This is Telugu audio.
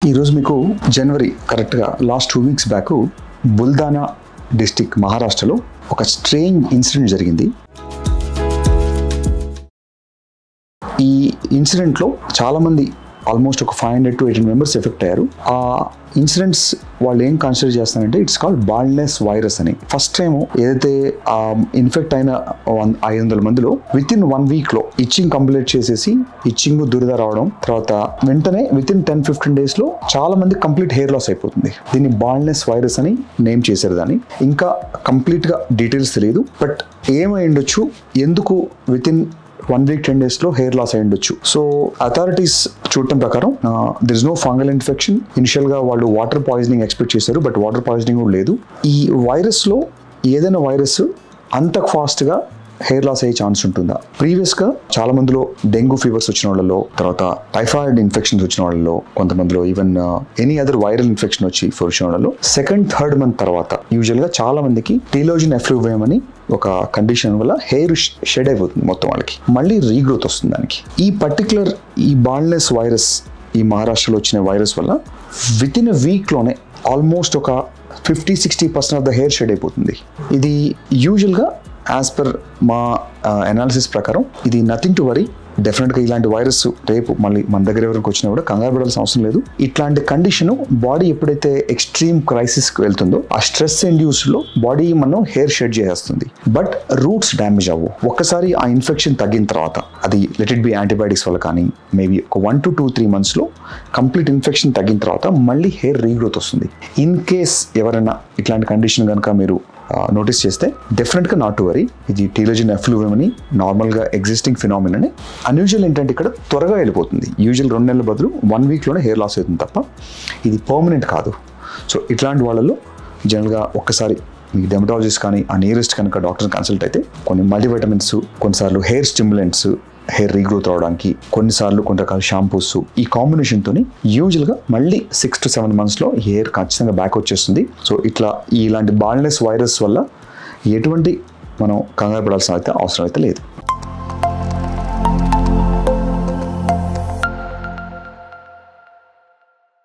ఈరోజు మీకు జనవరి కరెక్ట్గా last 2 weeks back Buldana district మహారాష్ట్రలో ఒక స్ట్రేంజ్ ఇన్సిడెంట్ జరిగింది. ఈ ఇన్సిడెంట్లో చాలామంది ఆల్మోస్ట్ ఒక 500 to 800 మెంబర్స్ ఎఫెక్ట్ అయ్యారు. ఆ ఇన్సిడెంట్స్ వాళ్ళు ఏం కన్సిడర్ చేస్తారంటే ఇట్స్ కాల్డ్ బాల్డ్నెస్ వైరస్ అని. ఫస్ట్ టైం ఏదైతే ఇన్ఫెక్ట్ అయిన 500 మందిలో విత్ ఇన్ 1 వీక్లో ఇచ్చింగ్ కంప్లీట్ చేసేసి ఇచ్చింగ్ దురద రావడం, తర్వాత వెంటనే విత్ ఇన్ 10-15 డేస్లో చాలా మంది కంప్లీట్ హెయిర్ లాస్ అయిపోతుంది. దీన్ని బాల్డ్నెస్ వైరస్ అని నేమ్ చేశారు. దాన్ని ఇంకా కంప్లీట్గా డీటెయిల్స్ తెలియదు, బట్ ఏమై ఉండొచ్చు, ఎందుకు విత్ ఇన్ 1 week 10 daysలో హెయిర్ లాస్ అయి ఉండొచ్చు. సో అథారిటీస్ చూడటం ప్రకారం there is no fungal infection. ఇనిషియల్గా వాళ్ళు వాటర్ పాయిజనింగ్ ఎక్స్పెక్ట్ చేశారు, బట్ వాటర్ పాయిజనింగ్ కూడా లేదు. ఈ వైరస్లో ఏదైనా వైరస్ అంత ఫాస్ట్గా హెయిర్ లాస్ అయ్యే ఛాన్స్ ఉంటుందా? ప్రీవియస్గా చాలా మందిలో డెంగ్యూ ఫీవర్స్ వచ్చిన వాళ్ళలో, తర్వాత టైఫాయిడ్ ఇన్ఫెక్షన్స్ వచ్చిన వాళ్ళలో, కొంతమందిలో even any other viral infection వచ్చిన వాళ్ళలో 2nd-3rd month తర్వాత యూజువల్గా చాలా మందికి టీలోజిన్ ఎఫ్లూవియం అని ఒక కండిషన్ వల్ల హెయిర్ షెడ్ అయిపోతుంది మొత్తం, వాళ్ళకి మళ్ళీ రీగ్రోత్ వస్తుంది దానికి. ఈ పర్టికులర్ ఈ బాల్డ్నెస్ వైరస్ ఈ మహారాష్ట్రలో వచ్చిన వైరస్ వల్ల విత్ ఇన్ ఎ వీక్లోనే ఆల్మోస్ట్ ఒక 50-60% ఆఫ్ ద హెయిర్ షెడ్ అయిపోతుంది. ఇది యూజువల్గా యాజ్ పర్ మా అనాలిసిస్ ప్రకారం ఇది నథింగ్ టు వరీ. డెఫినెట్గా ఇలాంటి వైరస్ రేపు మళ్ళీ మన దగ్గర ఎవరికి వచ్చినా కూడా కంగారు పడాల్సిన అవసరం లేదు. ఇట్లాంటి కండిషన్ బాడీ ఎప్పుడైతే ఎక్స్ట్రీమ్ క్రైసిస్కి వెళ్తుందో ఆ స్ట్రెస్ ఇండ్యూస్లో బాడీ మనం హెయిర్ షెడ్ చేస్తుంది, బట్ రూట్స్ డ్యామేజ్ అవ్వు. ఒక్కసారి ఆ ఇన్ఫెక్షన్ తగ్గిన తర్వాత, అది లెట్ ఇట్ బి యాంటీబయాటిక్స్ వల్ల కానీ మేబీ ఒక 1 to 2-3 monthsలో కంప్లీట్ ఇన్ఫెక్షన్ తగ్గిన తర్వాత మళ్ళీ హెయిర్ రీగ్రోత్ వస్తుంది. ఇన్ కేస్ ఎవరైనా ఇట్లాంటి కండిషన్ కనుక మీరు నోటీస్ చేస్తే డెఫినెట్గా నాట్ టు వరీ. ఇది టీలోజిన్ ఎఫ్లూవియం అని నార్మల్గా ఎగ్జిస్టింగ్ ఫినామినన్. అన్యూజువల్ ఏంటంటే ఇక్కడ త్వరగా వెళ్ళిపోతుంది. యూజువల్ 2 నెలల బదులు 1 వీక్లోనే హెయిర్ లాస్ అవుతుంది తప్ప ఇది పర్మనెంట్ కాదు. సో ఇట్లాంటి వాళ్ళలో జనరల్గా ఒక్కసారి మీ డెమటాలజిస్ట్ కానీ ఆ నియరెస్ట్ కనుక డాక్టర్ని కన్సల్ట్ అయితే కొన్ని మల్టీవిటమిన్స్, కొన్నిసార్లు హెయిర్ స్టిమ్యులెంట్స్ హెయిర్ రీగ్రోత్ అవడానికి, కొన్నిసార్లు కొన్ని రకాల షాంపూస్, ఈ కాంబినేషన్తో యూజువల్గా మళ్ళీ 6 to 7 monthsలో హెయిర్ ఖచ్చితంగా బ్యాక్ వచ్చేస్తుంది. సో ఇలాంటి బాల్డ్నెస్ వైరస్ వల్ల ఎటువంటి మనం కంగారు పడాల్సిన అవసరం అయితే లేదు.